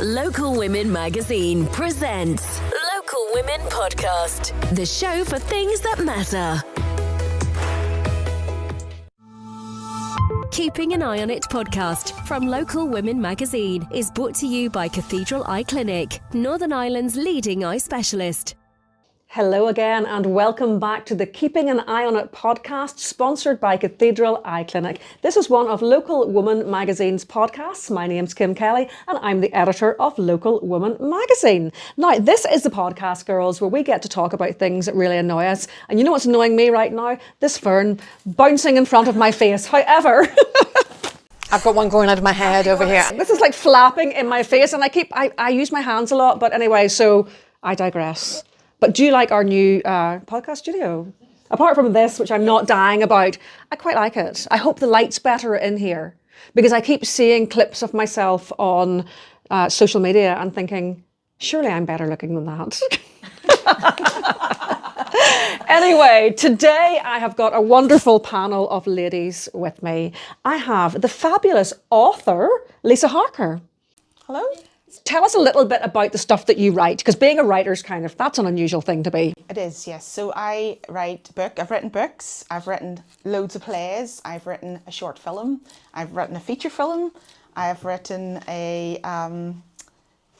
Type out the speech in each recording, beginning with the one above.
Local Women Magazine presents Local Women Podcast, the show for things that matter. Keeping an Eye on It podcast from Local Women Magazine is brought to you by Cathedral Eye Clinic, Northern Ireland's leading eye specialist. Hello again and welcome back to the Keeping an Eye on It podcast sponsored by Cathedral Eye Clinic. This is one of Local Woman Magazine's podcasts. My name's Kim Kelly and I'm the editor of Local Woman Magazine. Now, this is the podcast, girls, where we get to talk about things that really annoy us. And you know what's annoying me right now? This fern bouncing in front of my face. However... I've got one going out of my head over here. This is like flapping in my face and I use my hands a lot, but anyway, so I digress. But do you like our new podcast studio? Apart from this, which I'm not dying about, I quite like it. I hope the light's better in here because I keep seeing clips of myself on social media and thinking, surely I'm better looking than that. Anyway, today I have got a wonderful panel of ladies with me. I have the fabulous author, Leesa Harker. Hello? Tell us a little bit about the stuff that you write, because being a writer is that's an unusual thing to be. It is, yes. So I write I've written books, I've written loads of plays, I've written a short film, I've written a feature film, I've written a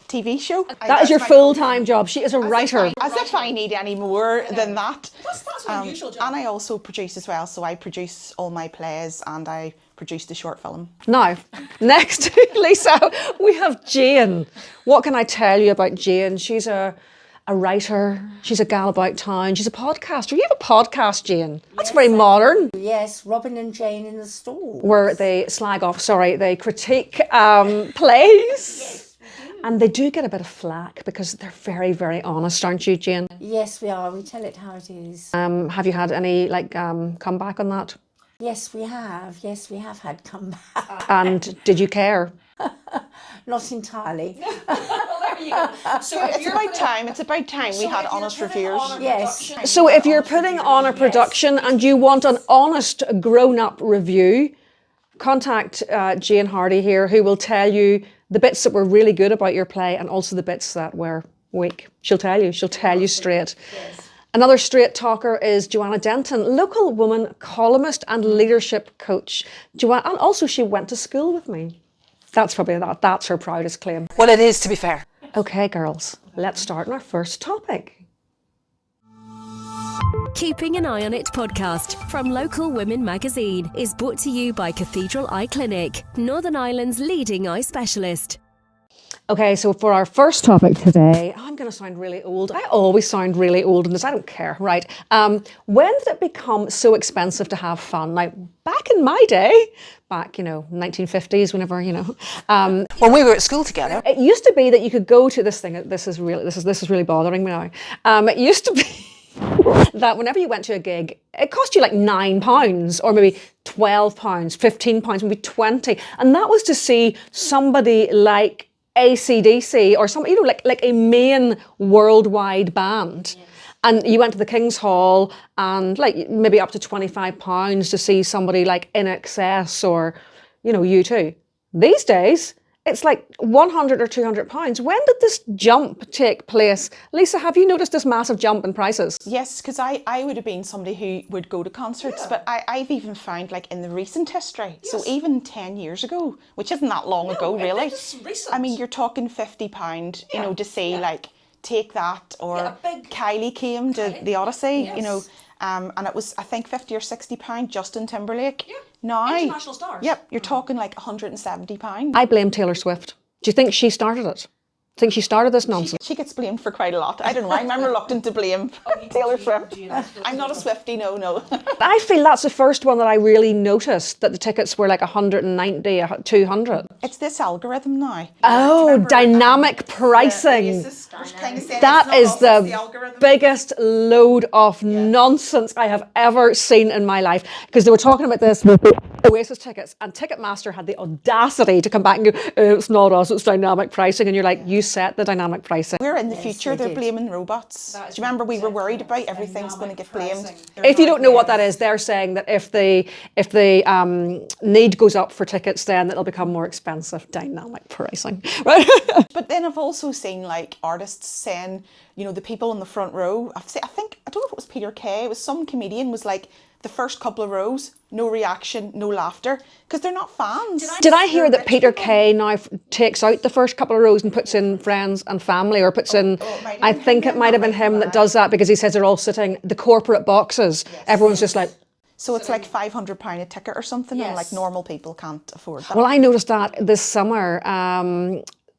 TV show. That is your full-time job. She is a writer. As if I need any more than that. That's an unusual job. And I also produce as well, so I produce all my plays and I produce the short film. Now, next to Leesa, we have Jane. What can I tell you about Jane? She's a writer, she's a gal about town, she's a podcaster. You have a podcast, Jane. That's very modern. Yes, Robin and Jane in the store. Where they they critique plays. And they do get a bit of flack because they're very, very honest, aren't you, Jane? Yes, we are. We tell it how it is. Have you had any comeback on that? Yes, we have. Yes, we have had comeback. And did you care? Not entirely. So it's about time we had honest reviewers. Yes. So if you're putting on a production and you want an honest, grown-up review, contact Jane Hardy here, who will tell you the bits that were really good about your play and also the bits that were weak. She'll tell you straight. Yes. Another straight talker is Joanna Denton, local woman, columnist and leadership coach. Joanna, and also she went to school with me. That's her proudest claim. Well, it is, to be fair. Okay, girls, let's start on our first topic. Keeping an Eye on It podcast from Local Women Magazine is brought to you by Cathedral Eye Clinic, Northern Ireland's leading eye specialist. Okay, so for our first topic today, I'm going to sound really old. I always sound really old in this. I don't care, right? When did it become so expensive to have fun? Now, back in my day, 1950s, whenever, When we were at school together. it used to be that you could go to this thing. This is really bothering me now. It used to be that whenever you went to a gig, it cost you like £9 or maybe £12, £15, maybe 20. And that was to see somebody like AC/DC or some, like a main worldwide band. Yes. And you went to the King's Hall and like maybe up to £25 to see somebody like In Excess or, U2. These days, it's like £100 or £200. When did this jump take place? Leesa, have you noticed this massive jump in prices? Yes, because I would have been somebody who would go to concerts, but I've even found like in the recent history, so even 10 years ago, which isn't that long ago really. It's recent. I mean, you're talking £50, to see like Take That or Kylie came to the Odyssey, and it was I think £50 or £60 Justin Timberlake. Yeah. Now, international stars. Yep, you're talking like £170. I blame Taylor Swift. Do you think she started it? Think she started this nonsense? She gets blamed for quite a lot. I don't know. I'm reluctant to blame Taylor Swift. I'm not a Swiftie, no. I feel that's the first one that I really noticed that the tickets were like 190, 200. It's this algorithm now. Oh, dynamic pricing. That is the biggest load of nonsense I have ever seen in my life. Because they were talking about this with the Oasis tickets, and Ticketmaster had the audacity to come back and go, it's not us, it's dynamic pricing. And you're like, you set the dynamic pricing. We're in the future, they're blaming robots. Do you remember we were worried about everything's going to get blamed? If you don't know what that is, they're saying that if the need goes up for tickets, then it'll become more expensive. Dynamic pricing, right? But then I've also seen like artists saying, you know, the people in the front row, I think, I don't know if it was Peter Kay, it was some comedian was like, the first couple of rows, no reaction, no laughter, because they're not fans. Did I hear that Peter Kay now takes out the first couple of rows and puts in friends and family, or puts in, I think it might have been him that does that, because he says they're all sitting, the corporate boxes, everyone's just like. So it's like £500 a ticket or something, and like normal people can't afford that. Well, I noticed that this summer,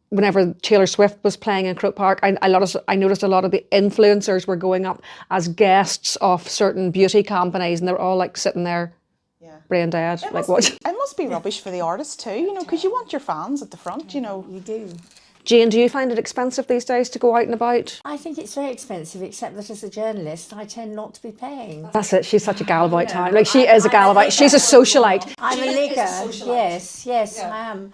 whenever Taylor Swift was playing in Croke Park, I noticed a lot of the influencers were going up as guests of certain beauty companies, and they're all like sitting there, brain dead, like what? It must be rubbish for the artists too, you know, because you want your fans at the front, you know. You do. Jane, do you find it expensive these days to go out and about? I think it's very expensive, except that as a journalist, I tend not to be paying. That's it. She's such a gal about town. Like, she is a gal about. She's a socialite. I'm a ligger. Yes, I am.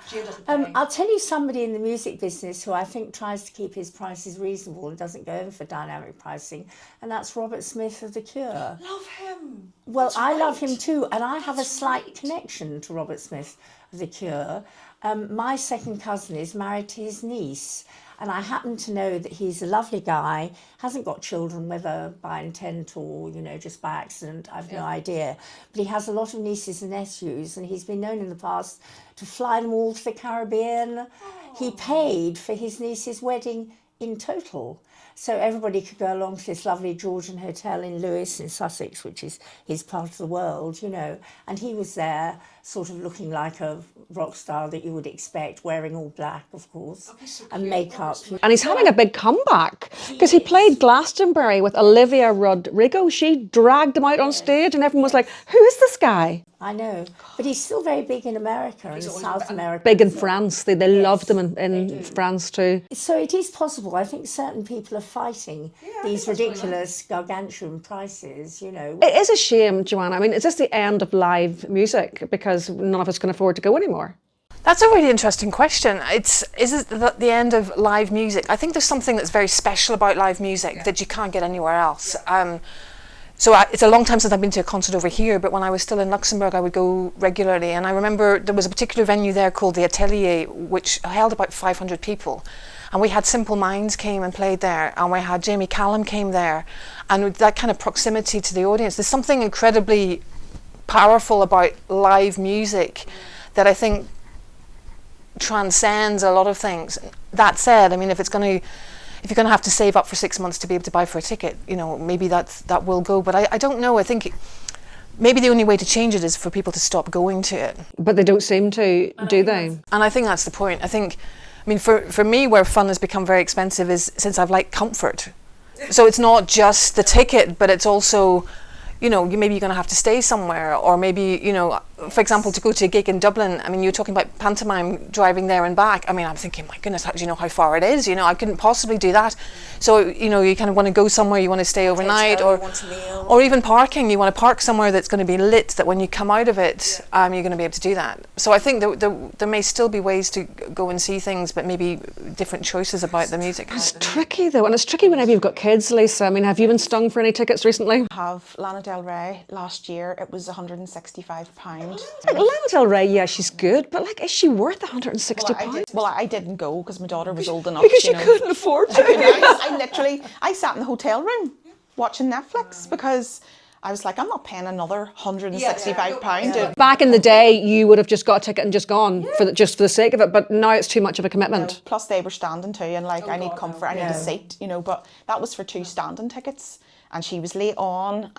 I'll tell you somebody in the music business who I think tries to keep his prices reasonable and doesn't go in for dynamic pricing, and that's Robert Smith of The Cure. Love him. Well, I love him too, and I have a slight connection to Robert Smith of The Cure. My second cousin is married to his niece, and I happen to know that he's a lovely guy, hasn't got children, whether by intent or, you know, just by accident, I've no idea. But he has a lot of nieces and nephews, and he's been known in the past to fly them all to the Caribbean. He paid for his niece's wedding in total. So everybody could go along to this lovely Georgian hotel in Lewes in Sussex, which is his part of the world, you know. And he was there sort of looking like a rock star that you would expect, wearing all black, of course, and makeup. And he's having a big comeback because he played Glastonbury with Olivia Rodrigo. She dragged him out on stage and everyone was like, who is this guy? I know, but he's still very big in America and South America. Big in France. They loved him in France too. So it is possible. I think certain people are fighting these ridiculous gargantuan prices, you know. It is a shame, Joanna. I mean, is this the end of live music because none of us can afford to go anymore? That's a really interesting question. Is it the end of live music? I think there's something that's very special about live music that you can't get anywhere else. It's a long time since I've been to a concert over here, but when I was still in Luxembourg, I would go regularly. And I remember there was a particular venue there called the Atelier, which held about 500 people. And we had Simple Minds came and played there, and we had Jamie Callum came there. And with that kind of proximity to the audience, there's something incredibly powerful about live music that I think transcends a lot of things. That said, I mean, if you're going to have to save up for 6 months to be able to buy for a ticket, you know, maybe that will go. But I don't know. I think maybe the only way to change it is for people to stop going to it. But they don't seem to, do they? And I think that's the point. I mean, for me, where fun has become very expensive is since I've liked comfort. So it's not just the ticket, but it's also, you know, maybe you're going to have to stay somewhere, or maybe, you know, for example, to go to a gig in Dublin. I mean, you're talking about pantomime driving there and back. I mean, I'm thinking, my goodness, how do you know how far it is? You know, I couldn't possibly do that. So, you know, you kind of want to go somewhere, you want to stay overnight, or even parking. You want to park somewhere that's going to be lit, that when you come out of it, you're going to be able to do that. So I think there may still be ways to go and see things, but maybe different choices about the music. It's tricky though, and it's tricky whenever you've got kids, Leesa. I mean, have you been stung for any tickets recently? I have Lana Del Rey last year. It was £165. Lana Del Rey, yeah, she's good, but like, is she worth £160? I didn't go because my daughter was old enough. Because you couldn't afford to. I sat in the hotel room watching Netflix because I was like, I'm not paying another £165. Back in the day, you would have just got a ticket and just gone just for the sake of it, but now it's too much of a commitment. No. Plus they were standing too, and like, I need comfort, I need a seat, you know, but that was for 2 standing tickets. And she was late on,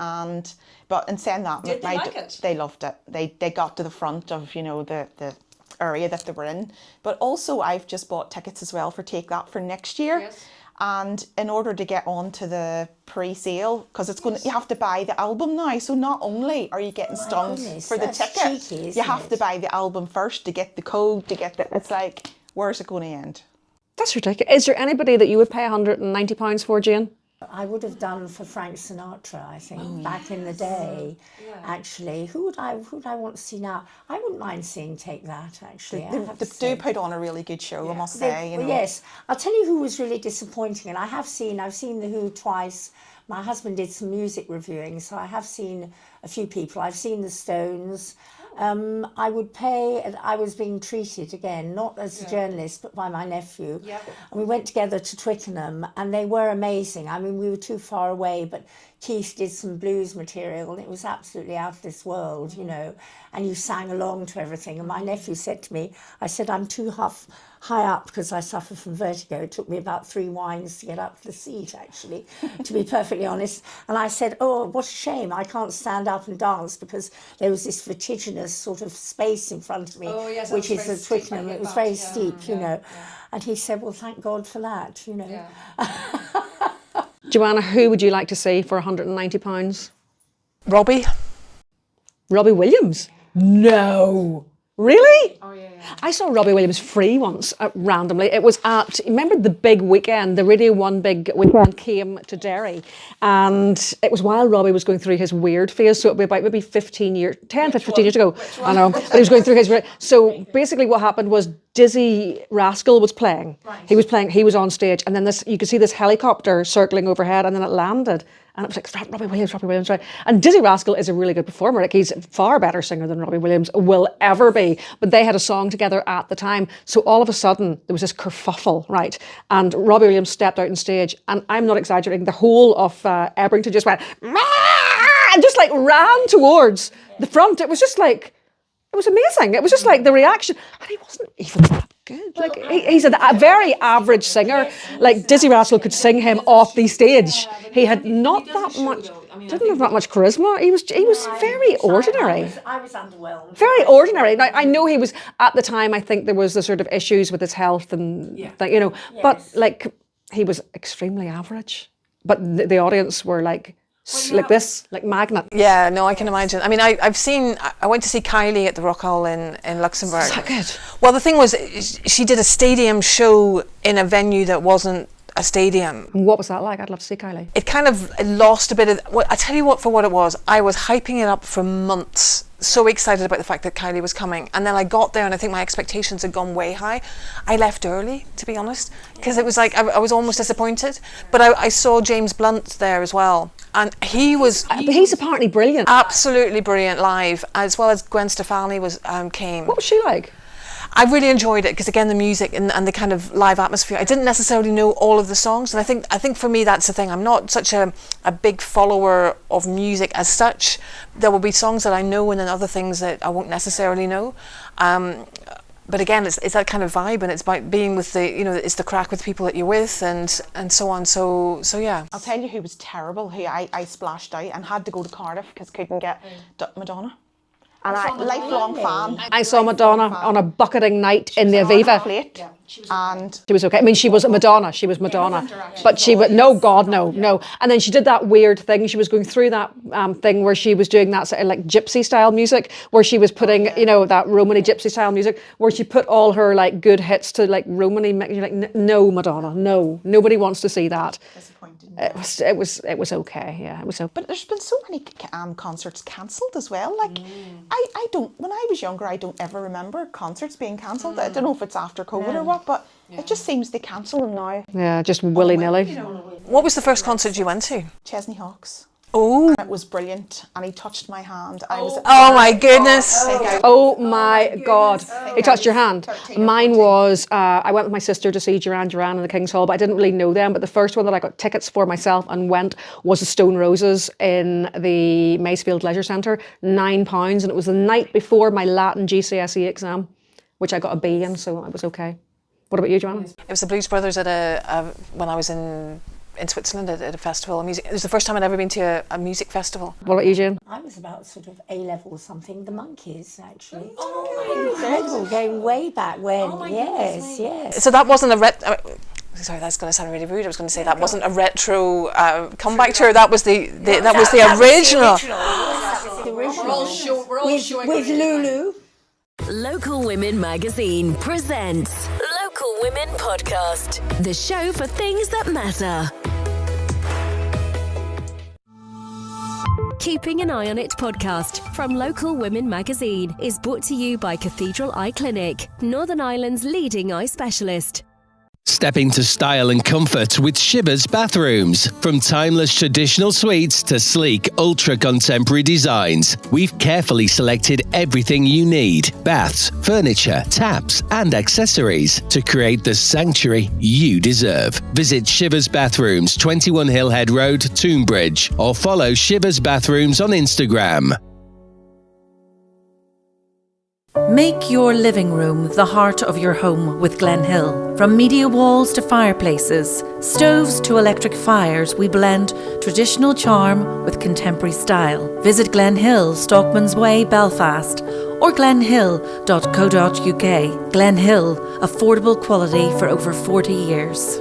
but in saying that, Did they like it? They loved it. They got to the front of, you know, the area that they were in. But also, I've just bought tickets as well for Take That for next year. Yes. And in order to get onto the pre-sale, because you have to buy the album now. So not only are you getting stung for the ticket, cheeky, you have to buy the album first to get the code, it's like, where's it going to end? That's ridiculous. Is there anybody that you would pay £190 for, Jane? I would have done for Frank Sinatra, I think, back in the day. Actually, who would I want to see now? I wouldn't mind seeing Take That. Actually, They do put on a really good show, I must say. You know. Yes, I'll tell you who was really disappointing, and I've seen the Who twice. My husband did some music reviewing, so I have seen a few people. I've seen the Stones. I would pay, and I was being treated again, not as a journalist, but by my nephew. And we went together to Twickenham, and they were amazing. I mean, we were too far away, but Keith did some blues material, and it was absolutely out of this world, you know. And you sang along to everything. And my nephew said to me, I said, I'm too high up because I suffer from vertigo. It took me about 3 wines to get up to the seat, actually, to be perfectly honest. And I said, oh, what a shame. I can't stand up and dance because there was this vertiginous sort of space in front of me, which is the Twickenham. It was very steep, you know. And he said, well, thank God for that, you know. Joanna, who would you like to see for £190? Robbie. Robbie Williams? No. Really? Oh, yeah. I saw Robbie Williams free once, randomly. It was at, remember the big weekend, the Radio 1 big weekend came to Derry. And it was while Robbie was going through his weird phase. So it would be about maybe 15 years ago. I know. But he was going through his weird. So basically what happened was Dizzy Rascal was playing. Right. He was on stage. And then you could see this helicopter circling overhead and then it landed. And it was like, Robbie Williams, right? And Dizzy Rascal is a really good performer. Like, he's a far better singer than Robbie Williams will ever be. But they had a song together at the time. So all of a sudden, there was this kerfuffle, right? And Robbie Williams stepped out on stage. And I'm not exaggerating, the whole of Ebrington just went, "Mah!" and just like ran towards the front. It was just like, it was amazing. It was just like the reaction. And he wasn't even that good. Like, he's a very average singer. Like, Dizzy Rascal could sing him off the stage. He had not that much, didn't have that much charisma. He was very ordinary. I was underwhelmed. Very ordinary. Now, I know he was, at the time, I think there was the sort of issues with his health and, you know, but like, he was extremely average. But the audience were like, like this, like magnet. Yeah, no, I can imagine. I mean, I went to see Kylie at the Rock Hall in Luxembourg. Is that good? Well, the thing was, she did a stadium show in a venue that wasn't a stadium. And what was that like? I'd love to see Kylie. It kind of lost a bit of, well, I tell you what, for what it was, I was hyping it up for months, so excited about the fact that Kylie was coming, and then I got there and I think my expectations had gone way high. I left early, to be honest, because it was like I was almost disappointed. But I saw James Blunt there as well, and he was but he's apparently brilliant. Absolutely brilliant live, as well as Gwen Stefani came. What was she like? I really enjoyed it because, again, the music and the kind of live atmosphere. I didn't necessarily know all of the songs, and I think for me that's the thing. I'm not such a big follower of music as such. There will be songs that I know and then other things that I won't necessarily know. But again, it's that kind of vibe, and it's about being with the, you know, it's the crack with people that you're with and so on. So yeah. I'll tell you who was terrible, who I splashed out and had to go to Cardiff because couldn't get Madonna. And lifelong fan. I saw Madonna on a bucketing night in the Aviva. Yeah. And she was okay. I mean, she was Madonna. She was Madonna. But she was, no, God, no. And then she did that weird thing. She was going through that thing where she was doing that sort of like gypsy style music, where she was putting, you know, that Romany gypsy style music, where she put all her like good hits to like Romany. You're like, no, Madonna, no. Nobody wants to see that. It was okay, yeah, it was okay. But there's been so many concerts cancelled as well. Like, I don't, when I was younger, I don't ever remember concerts being cancelled. I don't know if it's after COVID or what, but it just seems they cancel them now. Yeah, just willy-nilly. What was the first concert you went to? Chesney Hawkes. Oh. And it was brilliant, and he touched my hand. Oh my goodness. Oh my God. He touched your hand. Mine was, I went with my sister to see Duran Duran in the King's Hall, but I didn't really know them. But the first one that I got tickets for myself and went was the Stone Roses in the Macefield Leisure Centre, £9. And it was the night before my Latin GCSE exam, which I got a B in, so it was okay. What about you, Joanna? It was the Blues Brothers at when I was in Switzerland at a festival of music. It was the first time I'd ever been to a music festival. What about you, Jane? I was about sort of A-level or something. The Monkeys, actually. Oh, incredible, going way back when. Oh, yes. So that wasn't a sorry, that's going to sound really rude. I was going to say that wasn't a retro comeback tour. That was the original. The original. With Lulu. Local Women Magazine presents Local Women Podcast, the show for things that matter. Keeping an Eye on It podcast from Local Women Magazine is brought to you by Cathedral Eye Clinic, Northern Ireland's leading eye specialist. Step into style and comfort with Shivers Bathrooms. From timeless traditional suites to sleek, ultra-contemporary designs, we've carefully selected everything you need. Baths, furniture, taps and accessories to create the sanctuary you deserve. Visit Shivers Bathrooms, 21 Hillhead Road, Toonbridge, or follow Shivers Bathrooms on Instagram. Make your living room the heart of your home with Glen Hill. From media walls to fireplaces, stoves to electric fires, we blend traditional charm with contemporary style. Visit Glen Hill, Stockman's Way, Belfast, or glenhill.co.uk. Glen Hill, affordable quality for over 40 years.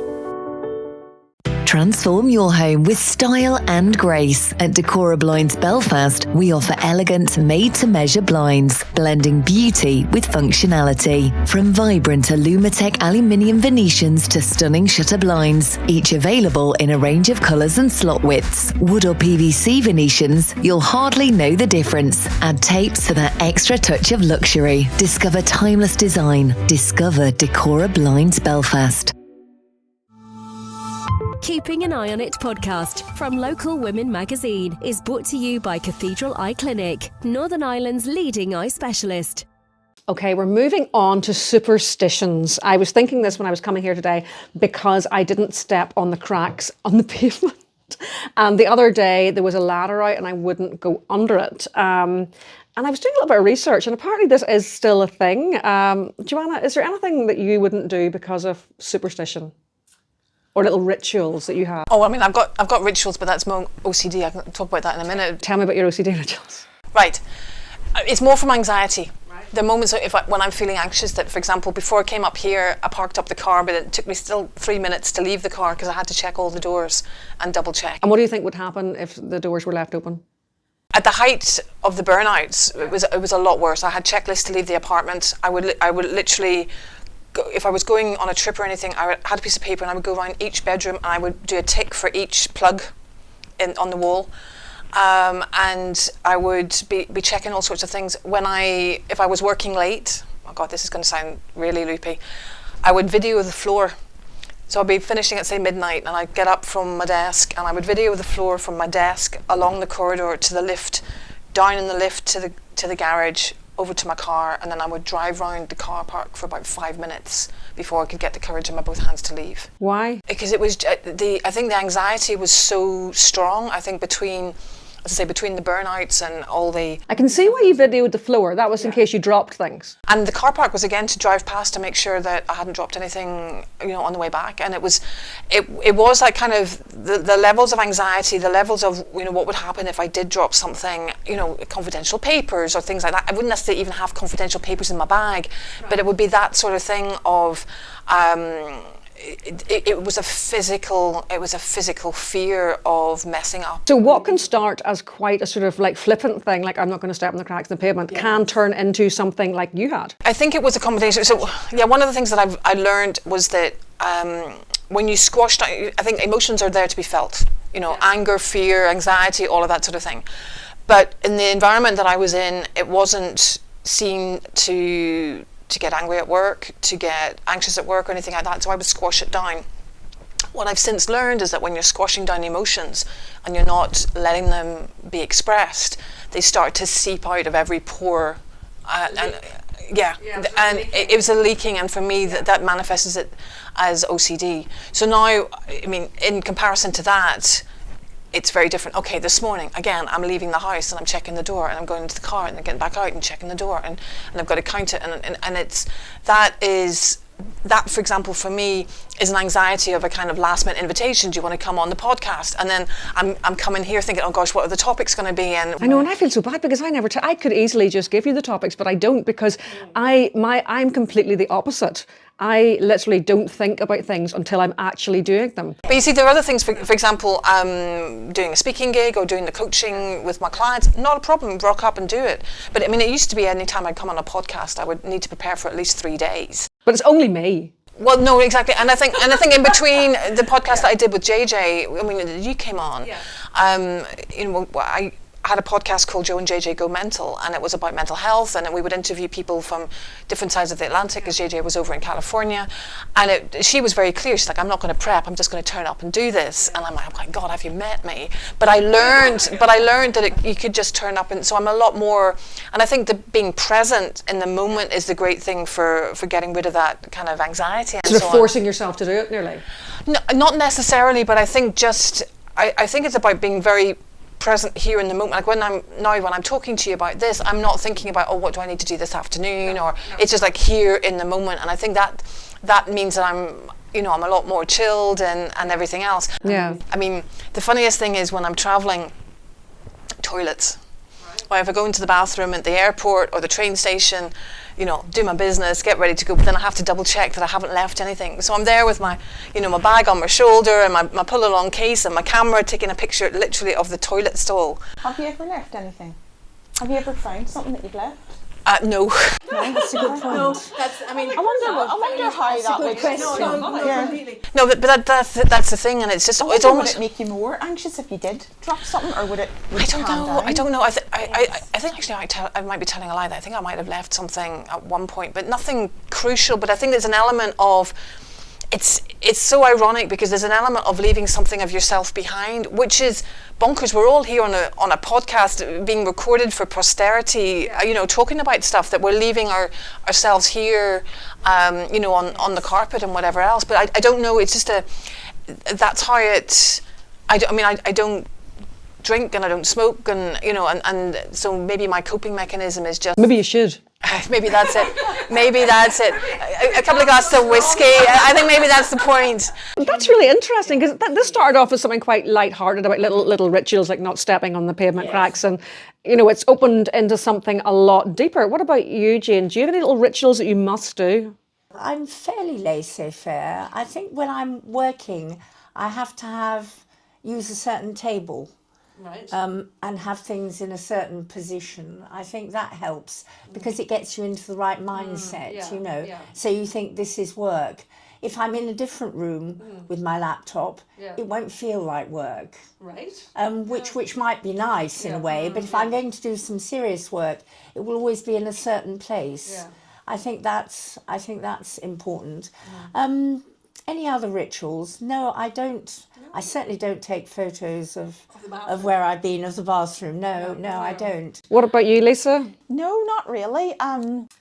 Transform your home with style and grace. At Decora Blinds Belfast, we offer elegant, made-to-measure blinds, blending beauty with functionality. From vibrant Alumatech aluminium Venetians to stunning shutter blinds, each available in a range of colours and slot widths. Wood or PVC Venetians, you'll hardly know the difference. Add tapes for that extra touch of luxury. Discover timeless design. Discover Decora Blinds Belfast. Keeping an Eye on It podcast from Local Women Magazine is brought to you by Cathedral Eye Clinic, Northern Ireland's leading eye specialist. Okay, we're moving on to superstitions. I was thinking this when I was coming here today because I didn't step on the cracks on the pavement. And the other day there was a ladder out and I wouldn't go under it. And I was doing a little bit of research and apparently this is still a thing. Joanna, is there anything that you wouldn't do because of superstition? Or little rituals that you have? Oh, I mean, I've got rituals, but that's more OCD. I can talk about that in a minute. Tell me about your OCD rituals. Right. It's more from anxiety. Right. The moments when I'm feeling anxious, that, for example, before I came up here, I parked up the car, but it took me still 3 minutes to leave the car because I had to check all the doors and double check. And what do you think would happen if the doors were left open? At the height of the burnouts, it was a lot worse. I had checklists to leave the apartment. I would literally... If I was going on a trip or anything, I had a piece of paper and I would go around each bedroom and I would do a tick for each plug on the wall. And I would be checking all sorts of things. If I was working late, oh God, this is going to sound really loopy, I would video the floor. So I'd be finishing at, say, midnight, and I'd get up from my desk and I would video the floor from my desk along the corridor to the lift, down in the lift to the garage, over to my car, and then I would drive round the car park for about 5 minutes before I could get the courage in my both hands to leave. Why? Because it was I think the anxiety was so strong. I think between the burnouts and all the... I can see why you videoed the floor. That was in case you dropped things. And the car park was again to drive past to make sure that I hadn't dropped anything, on the way back. And it was like kind of the levels of anxiety, the levels of, what would happen if I did drop something, confidential papers or things like that. I wouldn't necessarily even have confidential papers in my bag, but it would be that sort of thing of... It was a physical fear of messing up. So what can start as quite a sort of like flippant thing, like I'm not going to step on the cracks in the pavement, can turn into something like you had? I think it was a combination. So yeah, one of the things that I learned was that when you squash down, I think emotions are there to be felt. Anger, fear, anxiety, all of that sort of thing. But in the environment that I was in, it wasn't seen to get angry at work, to get anxious at work or anything like that, so I would squash it down. What I've since learned is that when you're squashing down emotions and you're not letting them be expressed, they start to seep out of every pore. It was a leaking, and for me that manifests it as OCD. So now, I mean, in comparison to that, it's very different. Okay, this morning, again, I'm leaving the house and I'm checking the door and I'm going into the car and I'm getting back out and checking the door and I've got to count it and it's, that, for example, for me, is an anxiety of a kind of last minute invitation. Do you want to come on the podcast? And then I'm coming here thinking, oh gosh, what are the topics going to be? And I know, and I feel so bad because I could easily just give you the topics, but I don't, because I'm completely the opposite. I literally don't think about things until I'm actually doing them. But you see, there are other things, for example, doing a speaking gig or doing the coaching with my clients, not a problem, rock up and do it. But I mean, it used to be any time I'd come on a podcast, I would need to prepare for at least 3 days. But it's only me. Well, no, exactly, and I think in between the podcast that I did with JJ, I mean, you came on. I had a podcast called Joe and JJ Go Mental, and it was about mental health, and we would interview people from different sides of the Atlantic, because JJ was over in California, and she was very clear. She's like, I'm not going to prep, I'm just going to turn up and do this. And I'm like, oh my God, have you met me? But I learned that you could just turn up, and so I'm a lot more, and I think that being present in the moment is the great thing for getting rid of that kind of anxiety and sort so of on. forcing yourself to do it, nearly. No, not necessarily, but I think I think it's about being very present here in the moment. Like when I'm talking to you about this, I'm not thinking about, oh, what do I need to do this afternoon, it's just like here in the moment. And I think that means that I'm a lot more chilled and everything else. Yeah. I mean, the funniest thing is when I'm traveling, toilets. Or if I go into the bathroom at the airport or the train station, do my business, get ready to go, but then I have to double check that I haven't left anything. So I'm there with my, my bag on my shoulder and my pull-along case and my camera, taking a picture literally of the toilet stall. Have you ever left anything? Have you ever found something that you've left? No. No, that's a good point. I wonder how that would question. No, but that's the thing, and it's just it's almost. Would it make you more anxious if you did drop something, or would it? I don't know. I think actually I might be telling a lie. I think I might have left something at one point, but nothing crucial. But I think there's an element of. It's so ironic, because there's an element of leaving something of yourself behind, which is bonkers. We're all here on a podcast being recorded for posterity, talking about stuff that we're leaving ourselves here, on the carpet and whatever else. But I don't know. It's just that's how it. I don't drink and I don't smoke, and and so maybe my coping mechanism is just. Maybe you should. Maybe that's it. A couple of glasses of whiskey. I think maybe that's the point. That's really interesting, because this started off as something quite light-hearted about little rituals like not stepping on the pavement cracks, and it's opened into something a lot deeper. What about you, Jane? Do you have any little rituals that you must do? I'm fairly laissez-faire. I think when I'm working, I have to use a certain table. Right. And have things in a certain position. I think that helps, because it gets you into the right mindset, So you think this is work. If I'm in a different room with my laptop, it won't feel like work. Right. Which might be nice in a way, but if I'm going to do some serious work, it will always be in a certain place. Yeah. I think that's important. Any other rituals? No, I don't. I certainly don't take photos of where I've been, of the bathroom. No, I don't. What about you, Leesa? No, not really.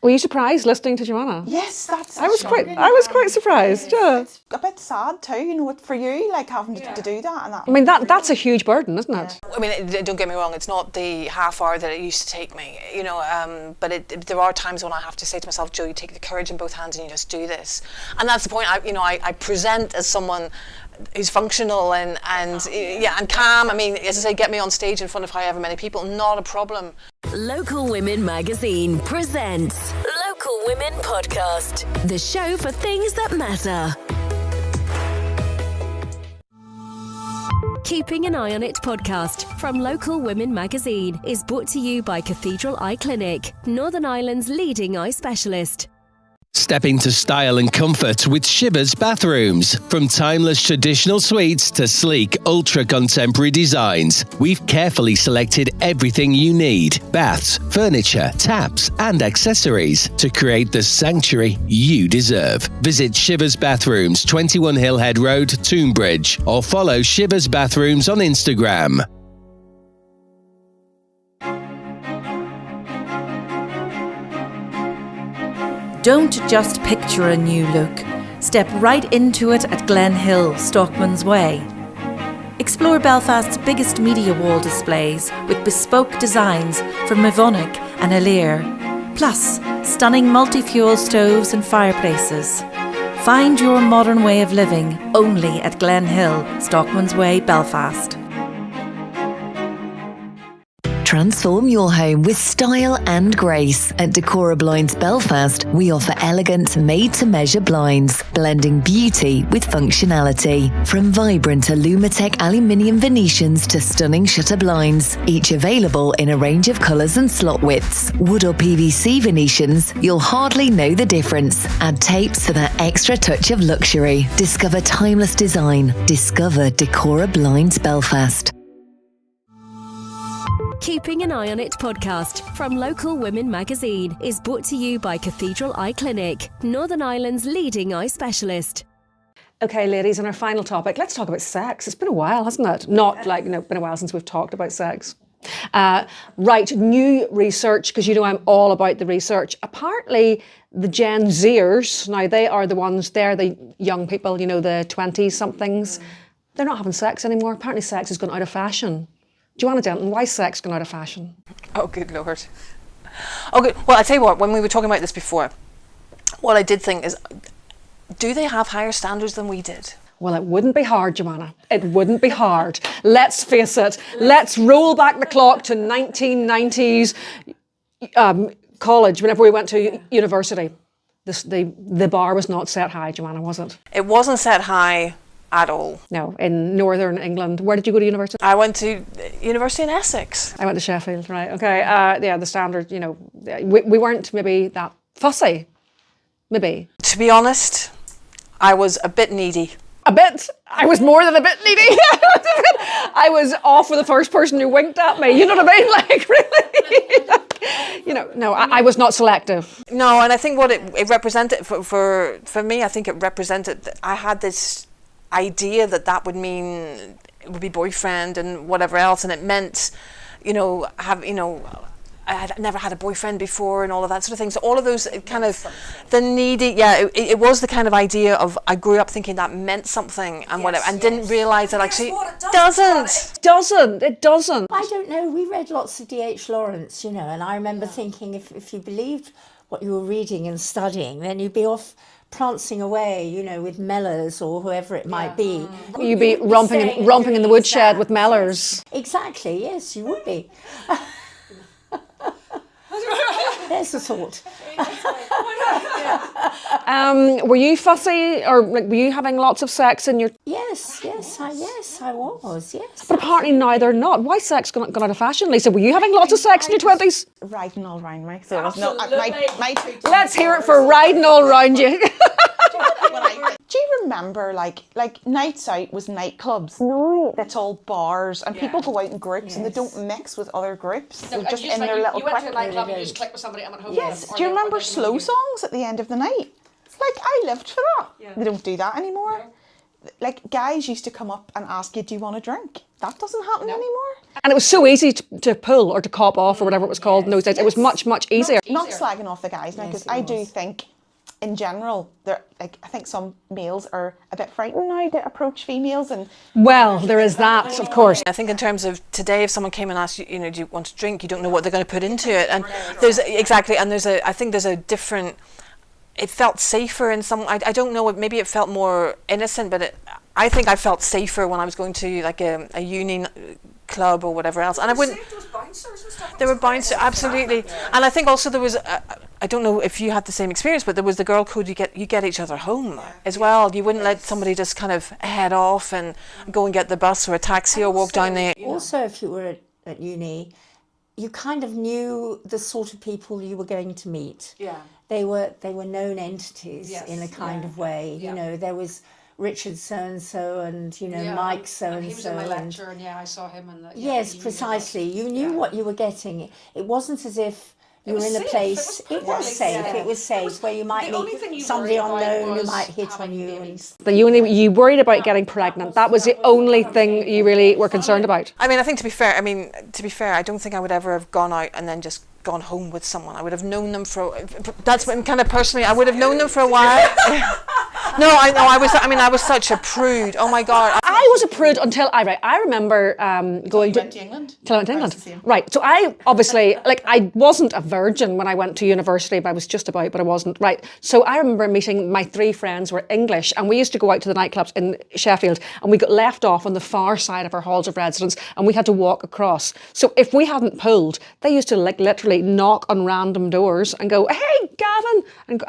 Were you surprised listening to Joanna? Yes, that's. I was quite surprised. Yeah. It's a bit sad too, for you, like having to do that and that. I mean, that's a huge burden, isn't it? I mean, don't get me wrong. It's not the half hour that it used to take me, but there are times when I have to say to myself, Joe, you take the courage in both hands and you just do this. And that's the point. I present as someone who's functional and calm. I mean, as I say, get me on stage in front of however many people, not a problem. Local Women Magazine presents Local Women Podcast, the show for things that matter. Keeping an Eye on It podcast from Local Women Magazine is brought to you by Cathedral Eye Clinic, Northern Ireland's leading eye specialist. Step into style and comfort with Shivers Bathrooms. From timeless traditional suites to sleek, ultra-contemporary designs, we've carefully selected everything you need. Baths, furniture, taps and accessories to create the sanctuary you deserve. Visit Shivers Bathrooms, 21 Hillhead Road, Toonbridge, or follow Shivers Bathrooms on Instagram. Don't just picture a new look. Step right into it at Glen Hill, Stockman's Way. Explore Belfast's biggest media wall displays with bespoke designs from Mavonic and Alir. Plus, stunning multi-fuel stoves and fireplaces. Find your modern way of living only at Glen Hill, Stockman's Way, Belfast. Transform your home with style and grace. At Decora Blinds Belfast, we offer elegant, made-to-measure blinds, blending beauty with functionality. From vibrant Alumatech aluminium Venetians to stunning shutter blinds, each available in a range of colours and slot widths. Wood or PVC Venetians, you'll hardly know the difference. Add tapes for that extra touch of luxury. Discover timeless design. Discover Decora Blinds Belfast. Keeping an Eye on It podcast from Local Women Magazine is brought to you by Cathedral Eye Clinic, Northern Ireland's leading eye specialist. Okay, ladies, on our final topic, let's talk about sex. It's been a while, hasn't it? Not like, been a while since we've talked about sex. Right, new research, because I'm all about the research. Apparently, the Gen Zers, now they are the ones, they're the young people, the 20-somethings. They're not having sex anymore. Apparently sex has gone out of fashion. Joanna Denton, why sex gone out of fashion? Oh, good Lord. Oh, good. Well, I tell you what, when we were talking about this before, what I did think is, do they have higher standards than we did? Well, it wouldn't be hard, Joanna. It wouldn't be hard. Let's face it. Let's roll back the clock to 1990s college, whenever we went to university. The bar was not set high, Joanna, was it? It wasn't set high at all. No, in Northern England. Where did you go to university? I went to university in Essex. I went to Sheffield, right. Okay, yeah, the standard, we weren't maybe that fussy, maybe. To be honest, I was a bit needy. A bit? I was more than a bit needy. I was off with the first person who winked at me, you know what I mean? Like, really? No, I was not selective. No, and I think what it represented, for me, I think it represented, I had this idea that would mean it would be boyfriend and whatever else, and it meant I had never had a boyfriend before and all of that sort of thing, so all of those kind of the needy, it was the kind of idea of, I grew up thinking that meant something and whatever, and didn't realise that actually it doesn't. It doesn't. I don't know, we read lots of D.H. Lawrence, and I remember thinking if you believed what you were reading and studying, then you'd be off prancing away, with Mellors or whoever it might be. You'd be romping in the woodshed with Mellors. Exactly, yes, you would be. There's the thought. Were you fussy, or were you having lots of sex in your... Yes, I was, yes. But apparently now they're not. Why sex gone out of fashion, Leesa? Were you having lots of sex in your 20s? Riding all round me. So it was Let's hear it for riding all round you. Do you remember like nights out was nightclubs? No. That's all bars, and people go out in groups and they don't mix with other groups. They're just in their little clique. You went to a nightclub and you just clicked with somebody at home. Yes. Do you remember slow songs at the end of the night? Like, I lived for that. Yeah. They don't do that anymore. No. Like, guys used to come up and ask you, do you want a drink? That doesn't happen anymore. And it was so easy to pull or to cop off or whatever it was called in those days. It was much, much easier. Not slagging off the guys now, because I do think, in general, I think some males are a bit frightened now to approach females. And well, there is that, of course. I think in terms of today, if someone came and asked you, do you want to drink? You don't know what they're going to put into it, and I think there's a different. It felt safer in some. I don't know. Maybe it felt more innocent, but I think I felt safer when I was going to like a uni club or whatever else, and I wouldn't. There were bouncers, absolutely, and I think also there was. I don't know if you had the same experience, but there was the girl code. You get each other home as well. You wouldn't let somebody just kind of head off and go and get the bus or a taxi or walk down there. Also, if you were at uni, you kind of knew the sort of people you were going to meet. Yeah, they were known entities in a kind of way. Yeah. There was Richard so and so, and Mike so and so. He was in my lecture, and I saw him. Yes, precisely. You knew what you were getting. It wasn't as if you were in a place. It was safe. It was safe where you might meet somebody unknown who might hit on you. You worried about getting pregnant. That was the only thing you really were concerned about. I mean, I think to be fair, I don't think I would ever have gone out and then just gone home with someone. I would have known them that's what kind of personally. I would have known them for a while. No, I know. I was such a prude. Oh my God. I was a prude until I remember going went to England? Till I went to Right, England. it's the same. Right. So I obviously, I wasn't a virgin when I went to university, but I was just about, but I wasn't. Right. So I remember meeting my 3 friends were English, and we used to go out to the nightclubs in Sheffield, and we got left off on the far side of our halls of residence, and we had to walk across. So if we hadn't pulled, they used to literally knock on random doors and go, "Hey, Gavin," and go,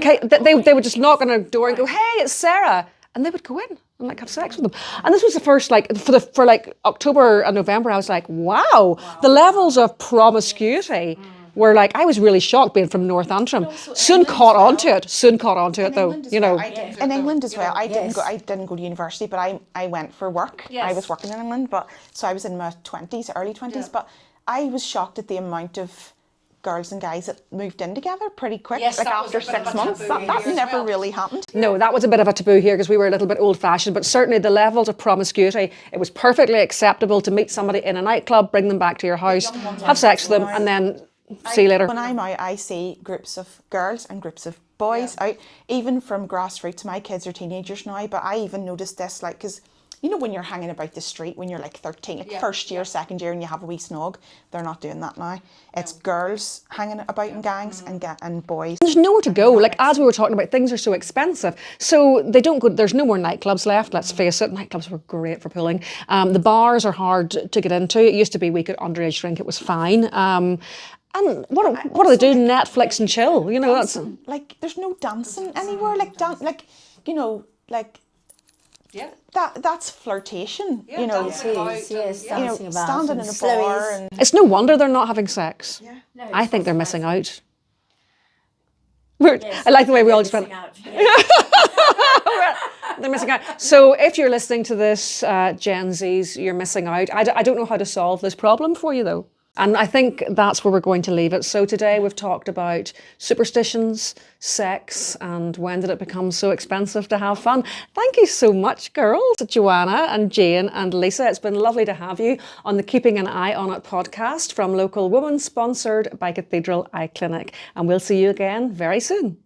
hey, they would just knock on a door and go, "Hey, it's Sarah," and they would go in and have sex with them. And this was the first for October and November. I was like, wow, the levels of promiscuity were I was really shocked being from North Antrim. Soon caught on to it though. In England as well. I didn't go to university, but I went for work. I was working in England, so I was in my 20s, early 20s. But I was shocked at the amount of girls and guys that moved in together pretty quick, after 6 months. That never really happened. No, that was a bit of a taboo here because we were a little bit old-fashioned, but certainly the levels of promiscuity, it was perfectly acceptable to meet somebody in a nightclub, bring them back to your house, have sex with them, and then see you later. When I'm out, I see groups of girls and groups of boys out, even from grassroots. My kids are teenagers now, but I even noticed this, because when you're hanging about the street when you're 13, first year, second year, and you have a wee snog, they're not doing that now. It's girls hanging about in gangs and boys. There's nowhere to go. As we were talking about, things are so expensive. So they don't go, there's no more nightclubs left, let's face it. Nightclubs were great for pulling. The bars are hard to get into. It used to be we could underage drink, it was fine. And what do they do? Netflix and chill. That's there's no dancing anywhere. Yeah. That's flirtation. dancing about standing in a bar. And it's no wonder they're not having sex. Yeah. No, I think they're missing out. I like the way we all just went. They're missing out. So if you're listening to this, Gen Zs, you're missing out. I don't know how to solve this problem for you though. And I think that's where we're going to leave it. So today we've talked about superstitions, sex, and when did it become so expensive to have fun. Thank you so much, girls, Joanna and Jane and Leesa. It's been lovely to have you on the Keeping an Eye on It podcast from Local Women, sponsored by Cathedral Eye Clinic. And we'll see you again very soon.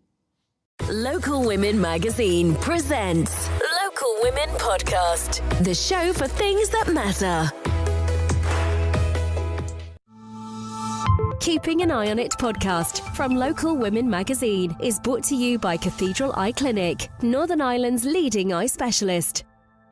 Local Women Magazine presents Local Women Podcast, the show for things that matter. Keeping an Eye on It podcast from Local Women Magazine is brought to you by Cathedral Eye Clinic, Northern Ireland's leading eye specialist.